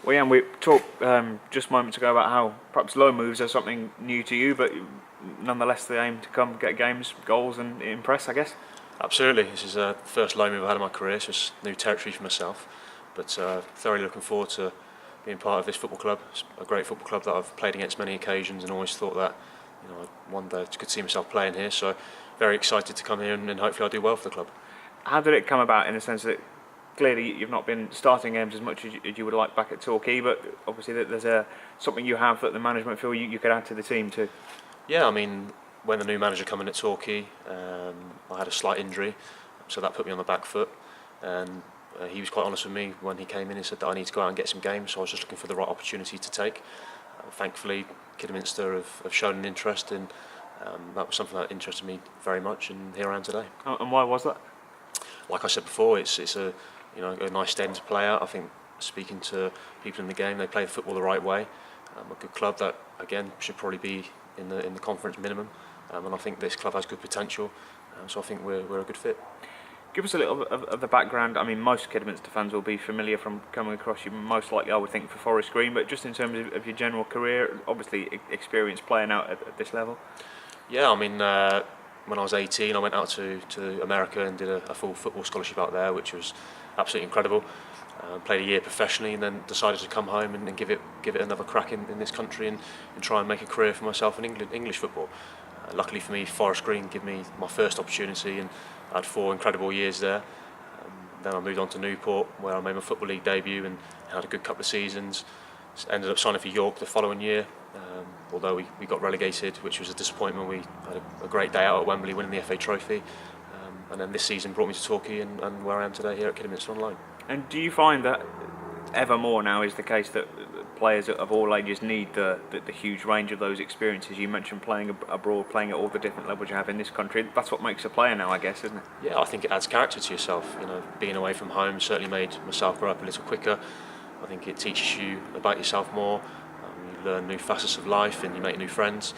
Well, Jan, we talked just moments ago about how perhaps low moves are something new to you, but nonetheless the aim to come get games, goals and impress, I guess. Absolutely. This is the first low move I've had in my career, so it's new territory for myself. But thoroughly looking forward to being part of this football club. It's a great football club that I've played against many occasions and always thought that one day I could see myself playing here. So very excited to come here and hopefully I'll do well for the club. How did it come about, in the sense that clearly you've not been starting games as much as you would like back at Torquay, but obviously there's something you have that the management feel you could add to the team too? Yeah, I mean, when the new manager came in at Torquay, I had a slight injury, so that put me on the back foot. And he was quite honest with me when he came in. He said that I need to go out and get some games, so I was just looking for the right opportunity to take. Thankfully, Kidderminster have shown an interest, and that was something that interested me very much, and here I am today. Oh, and why was that? Like I said before, it's a nice stadium to play at. I think, speaking to people in the game, they play the football the right way. A good club that again should probably be in the conference minimum, and I think this club has good potential. So I think we're a good fit. Give us a little bit of the background. I mean, most Kidderminster fans will be familiar from coming across you, most likely I would think for Forest Green, but just in terms of your general career, obviously experience playing out at this level. Yeah, I mean, when I was 18 I went out to America and did a full football scholarship out there, which was absolutely incredible. Played a year professionally and then decided to come home and give it another crack in this country and try and make a career for myself in English football. Luckily for me, Forest Green gave me my first opportunity, and I had 4 incredible years there. Then I moved on to Newport, where I made my Football League debut and had a good couple of seasons. Ended up signing for York the following year, although we got relegated, which was a disappointment. We had a great day out at Wembley winning the FA Trophy, and then this season brought me to Torquay and where I am today here at Kidderminster on loan. And do you find that ever more now is the case that players of all ages need the huge range of those experiences? You mentioned playing abroad, playing at all the different levels you have in this country. That's what makes a player now, I guess, isn't it? Yeah, I think it adds character to yourself. Being away from home certainly made myself grow up a little quicker. I think it teaches you about yourself more. You learn new facets of life and you make new friends.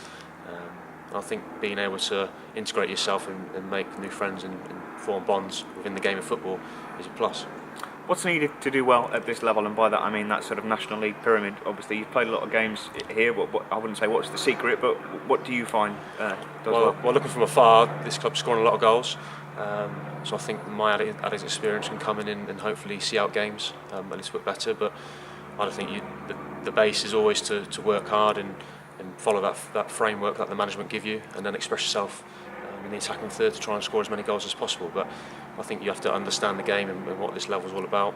I think being able to integrate yourself and make new friends and form bonds within the game of football is a plus. What's needed to do well at this level, and by that I mean that sort of National League pyramid? Obviously you've played a lot of games here, I wouldn't say what's the secret, but what do you find does well? Well, looking from afar, this club's scoring a lot of goals, so I think my added experience can come in and hopefully see out games a little bit better. But I think the base is always to work hard and follow that framework that the management give you, and then express yourself in the attacking third to try and score as many goals as possible. But I think you have to understand the game and what this level is all about,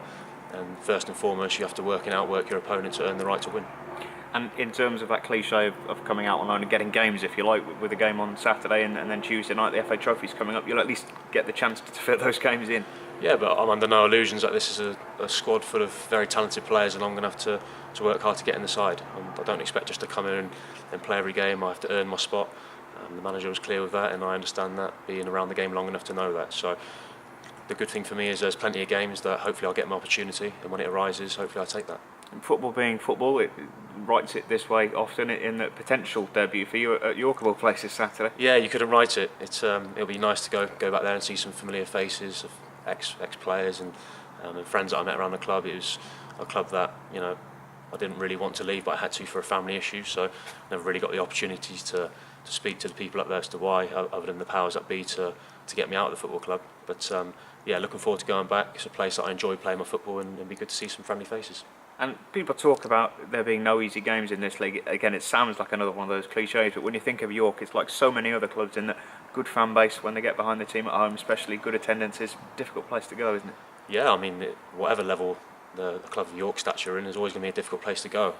and first and foremost you have to work your opponent to earn the right to win. And in terms of that cliche of coming out on loan and getting games, if you like, with a game on Saturday and then Tuesday night the FA Trophy's coming up, you'll at least get the chance to fit those games in. Yeah, but I'm under no illusions that this is a squad full of very talented players, and I'm going to have to work hard to get in the side. I don't expect just to come in and play every game. I have to earn my spot. The manager was clear with that, and I understand that, being around the game long enough to know that. So the good thing for me is there's plenty of games that hopefully I'll get my opportunity, and when it arises, hopefully I'll take that. And football being football, it writes it this way often in the potential debut for you at York of all places Saturday. Yeah, you couldn't write it. It'll be nice to go back there and see some familiar faces of ex-players and friends that I met around the club. It was a club that I didn't really want to leave, but I had to for a family issue, so never really got the opportunities to speak to the people up there as to why, other than the powers that be to get me out of the football club. But yeah, looking forward to going back. It's a place that I enjoy playing my football, and it'd be good to see some friendly faces. And people talk about there being no easy games in this league. Again, it sounds like another one of those cliches, but when you think of York, it's like so many other clubs in that good fan base when they get behind the team at home, especially good attendances. Difficult place to go, isn't it? Yeah, I mean, whatever level the club of York stature in, there's always going to be a difficult place to go.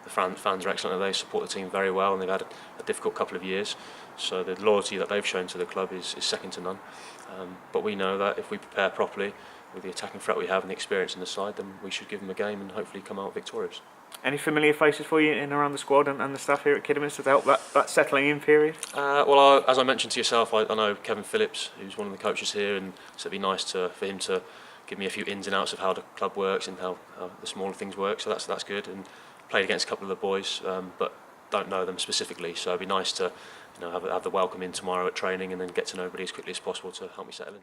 The fans are excellent, they support the team very well, and they've had a difficult couple of years. So the loyalty that they've shown to the club is second to none. But we know that if we prepare properly, with the attacking threat we have and the experience in the side, then we should give them a game and hopefully come out victorious. Any familiar faces for you in and around the squad and the staff here at Kidderminster to help that settling in period? Well, as I mentioned to yourself, I know Kevin Phillips, who's one of the coaches here, and so it'd be nice for him to give me a few ins and outs of how the club works and how the smaller things work. So that's good. And played against a couple of the boys, but don't know them specifically. So it'd be nice to have the welcome in tomorrow at training and then get to know everybody as quickly as possible to help me settle in.